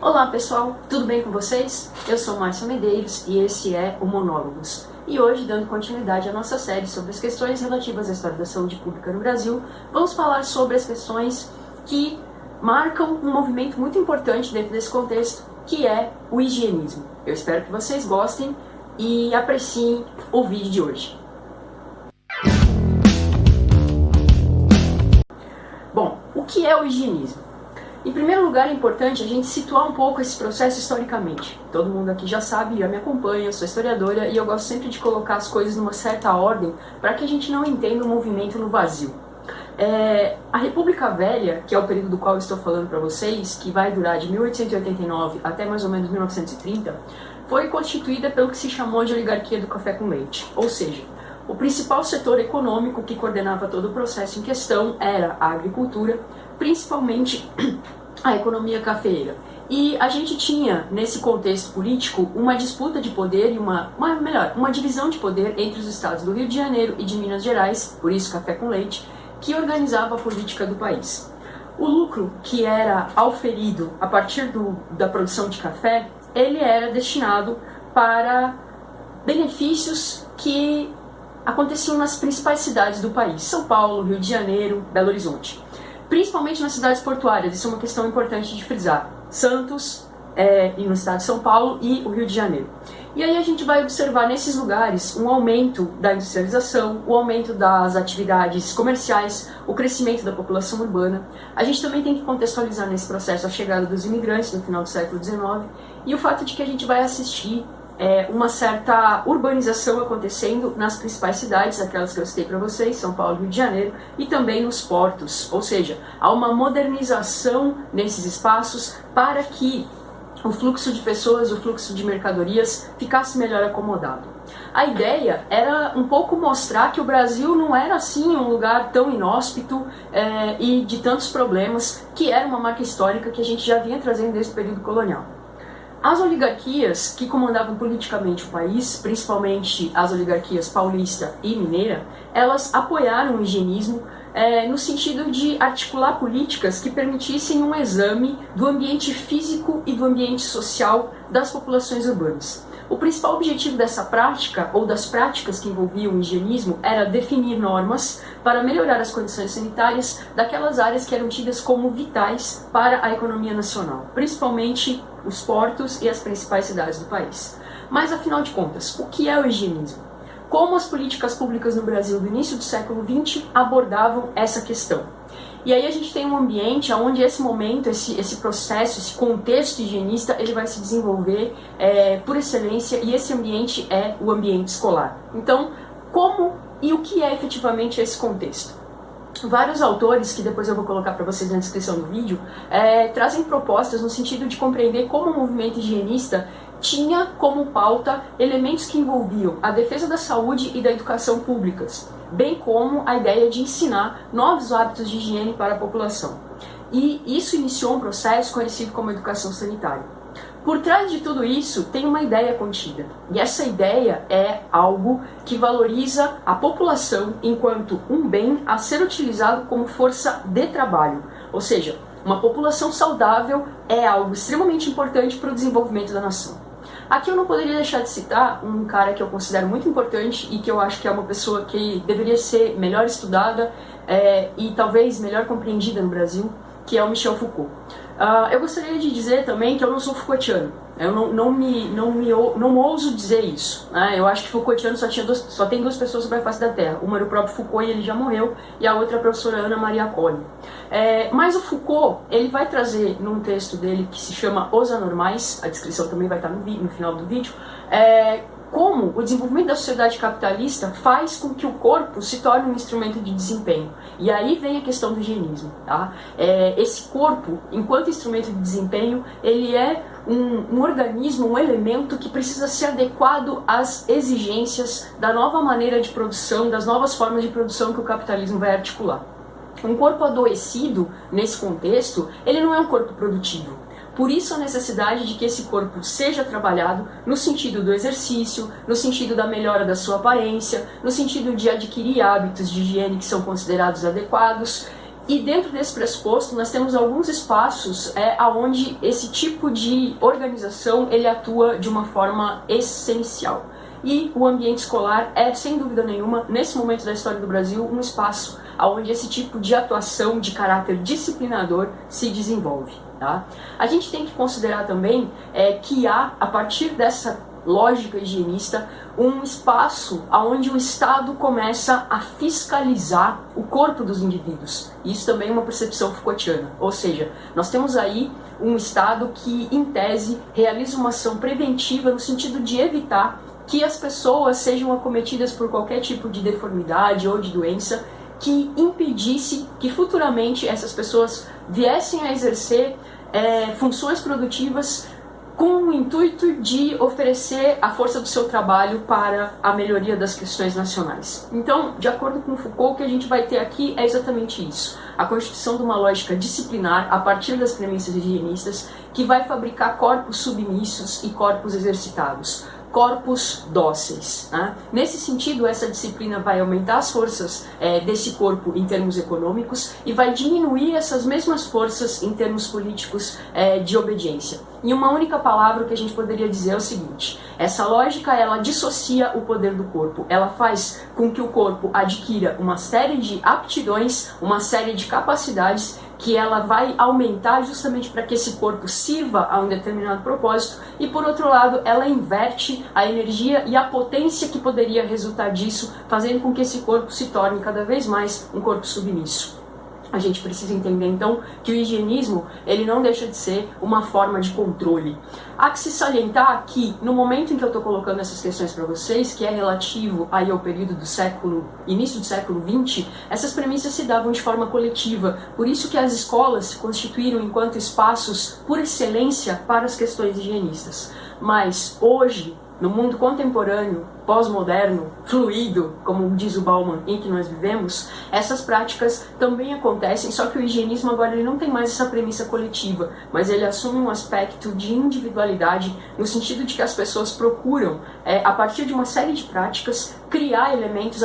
Olá pessoal, tudo bem com vocês? Eu sou Márcia Medeiros e esse é o Monólogos. E hoje, dando continuidade à nossa série sobre as questões relativas à história da saúde pública no Brasil, vamos falar sobre as questões que marcam um movimento muito importante dentro desse contexto, que é o higienismo. Eu espero que vocês gostem e apreciem o vídeo de hoje. Bom, o que é o higienismo? Em primeiro lugar, é importante a gente situar um pouco esse processo historicamente. Todo mundo aqui já sabe, já me acompanha, eu sou historiadora e eu gosto sempre de colocar as coisas numa certa ordem para que a gente não entenda o movimento no vazio. A República Velha, que é o período do qual eu estou falando para vocês, que vai durar de 1889 até mais ou menos 1930, foi constituída pelo que se chamou de oligarquia do café com leite, ou seja, o principal setor econômico que coordenava todo o processo em questão era a agricultura, principalmente a economia cafeeira. E a gente tinha, nesse contexto político, uma disputa de poder e uma divisão de poder entre os estados do Rio de Janeiro e de Minas Gerais, por isso café com leite, que organizava a política do país. O lucro que era auferido a partir da produção de café, ele era destinado para benefícios que aconteciam nas principais cidades do país, São Paulo, Rio de Janeiro, Belo Horizonte. Principalmente nas cidades portuárias, isso é uma questão importante de frisar. Santos, e no estado de São Paulo, e o Rio de Janeiro. E aí a gente vai observar nesses lugares um aumento da industrialização, o aumento das atividades comerciais, o crescimento da população urbana. A gente também tem que contextualizar nesse processo a chegada dos imigrantes no final do século XIX e o fato de que a gente vai assistir uma certa urbanização acontecendo nas principais cidades, aquelas que eu citei para vocês, São Paulo e Rio de Janeiro, e também nos portos, ou seja, há uma modernização nesses espaços para que o fluxo de pessoas, o fluxo de mercadorias ficasse melhor acomodado. A ideia era um pouco mostrar que o Brasil não era assim um lugar tão inóspito e de tantos problemas, que era uma marca histórica que a gente já vinha trazendo desde o período colonial. As oligarquias que comandavam politicamente o país, principalmente as oligarquias paulista e mineira, elas apoiaram o higienismo no sentido de articular políticas que permitissem um exame do ambiente físico e do ambiente social das populações urbanas. O principal objetivo dessa prática, ou das práticas que envolviam o higienismo, era definir normas para melhorar as condições sanitárias daquelas áreas que eram tidas como vitais para a economia nacional, principalmente os portos e as principais cidades do país. Mas, afinal de contas, o que é o higienismo? Como as políticas públicas no Brasil do início do século XX abordavam essa questão? E aí a gente tem um ambiente onde esse momento, esse processo, esse contexto higienista, ele vai se desenvolver por excelência, e esse ambiente é o ambiente escolar. Então, como e o que é efetivamente esse contexto? Vários autores, que depois eu vou colocar para vocês na descrição do vídeo, trazem propostas no sentido de compreender como o movimento higienista tinha como pauta elementos que envolviam a defesa da saúde e da educação públicas, bem como a ideia de ensinar novos hábitos de higiene para a população. E isso iniciou um processo conhecido como educação sanitária. Por trás de tudo isso tem uma ideia contida, e essa ideia é algo que valoriza a população enquanto um bem a ser utilizado como força de trabalho, ou seja, uma população saudável é algo extremamente importante para o desenvolvimento da nação. Aqui eu não poderia deixar de citar um cara que eu considero muito importante e que eu acho que é uma pessoa que deveria ser melhor estudada e talvez melhor compreendida no Brasil, que é o Michel Foucault. Eu gostaria de dizer também que eu não sou Foucaultiano. Eu não ouso dizer isso, né? Eu acho que Foucaultiano só tem duas pessoas sobre a face da Terra. Uma era o próprio Foucault, e ele já morreu, e a outra é a professora Ana Maria Colli. Mas o Foucault, ele vai trazer num texto dele que se chama Os Anormais, a descrição também vai estar no final do vídeo, como o desenvolvimento da sociedade capitalista faz com que o corpo se torne um instrumento de desempenho. E aí vem a questão do higienismo. Tá? Esse corpo, enquanto instrumento de desempenho, ele é um organismo, um elemento que precisa ser adequado às exigências da nova maneira de produção, das novas formas de produção que o capitalismo vai articular. Um corpo adoecido, nesse contexto, ele não é um corpo produtivo. Por isso a necessidade de que esse corpo seja trabalhado no sentido do exercício, no sentido da melhora da sua aparência, no sentido de adquirir hábitos de higiene que são considerados adequados, E dentro desse pressuposto, nós temos alguns espaços onde esse tipo de organização ele atua de uma forma essencial. E o ambiente escolar é, sem dúvida nenhuma, nesse momento da história do Brasil, um espaço onde esse tipo de atuação de caráter disciplinador se desenvolve. Tá? A gente tem que considerar também que há, a partir dessa lógica higienista, um espaço onde o Estado começa a fiscalizar o corpo dos indivíduos. Isso também é uma percepção Foucaultiana, ou seja, nós temos aí um Estado que, em tese, realiza uma ação preventiva no sentido de evitar que as pessoas sejam acometidas por qualquer tipo de deformidade ou de doença que impedisse que futuramente essas pessoas viessem a exercer funções produtivas com o intuito de oferecer a força do seu trabalho para a melhoria das questões nacionais. Então, de acordo com Foucault, o que a gente vai ter aqui é exatamente isso. A constituição de uma lógica disciplinar a partir das premissas higienistas que vai fabricar corpos submissos e corpos exercitados. Corpos dóceis. Né? Nesse sentido, essa disciplina vai aumentar as forças desse corpo em termos econômicos e vai diminuir essas mesmas forças em termos políticos de obediência. Em uma única palavra, o que a gente poderia dizer é o seguinte: essa lógica ela dissocia o poder do corpo, ela faz com que o corpo adquira uma série de aptidões, uma série de capacidades que ela vai aumentar justamente para que esse corpo sirva a um determinado propósito, e por outro lado ela inverte a energia e a potência que poderia resultar disso, fazendo com que esse corpo se torne cada vez mais um corpo submisso. A gente precisa entender então que o higienismo ele não deixa de ser uma forma de controle. Há que se salientar que no momento em que eu estou colocando essas questões para vocês, que é relativo aí ao período do início do século XX, essas premissas se davam de forma coletiva. Por isso que as escolas se constituíram enquanto espaços por excelência para as questões higienistas. Mas hoje, no mundo contemporâneo, pós-moderno, fluido, como diz o Bauman, em que nós vivemos, essas práticas também acontecem, só que o higienismo agora ele não tem mais essa premissa coletiva, mas ele assume um aspecto de individualidade, no sentido de que as pessoas procuram, a partir de uma série de práticas, criar elementos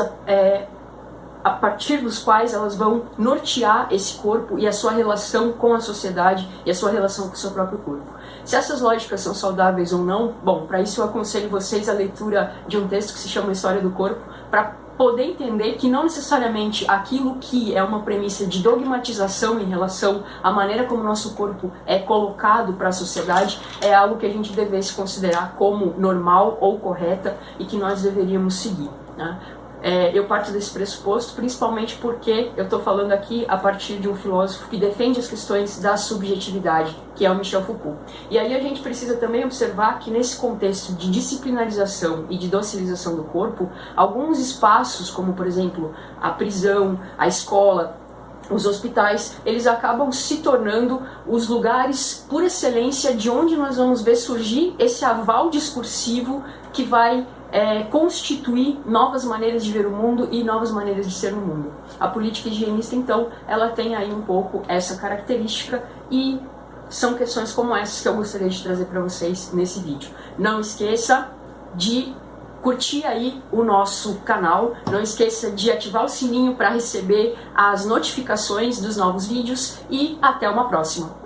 a partir dos quais elas vão nortear esse corpo e a sua relação com a sociedade e a sua relação com o seu próprio corpo. Se essas lógicas são saudáveis ou não, bom, para isso eu aconselho vocês a leitura de um texto que se chama História do Corpo, para poder entender que não necessariamente aquilo que é uma premissa de dogmatização em relação à maneira como o nosso corpo é colocado para a sociedade é algo que a gente devesse considerar como normal ou correta e que nós deveríamos seguir, né? Eu parto desse pressuposto, principalmente porque eu estou falando aqui a partir de um filósofo que defende as questões da subjetividade, que é o Michel Foucault. E aí a gente precisa também observar que nesse contexto de disciplinarização e de docilização do corpo, alguns espaços, como por exemplo a prisão, a escola, os hospitais, eles acabam se tornando os lugares por excelência de onde nós vamos ver surgir esse aval discursivo que vai constituir novas maneiras de ver o mundo e novas maneiras de ser no mundo. A política higienista, então, ela tem aí um pouco essa característica e são questões como essas que eu gostaria de trazer para vocês nesse vídeo. Não esqueça de curtir aí o nosso canal, não esqueça de ativar o sininho para receber as notificações dos novos vídeos e até uma próxima!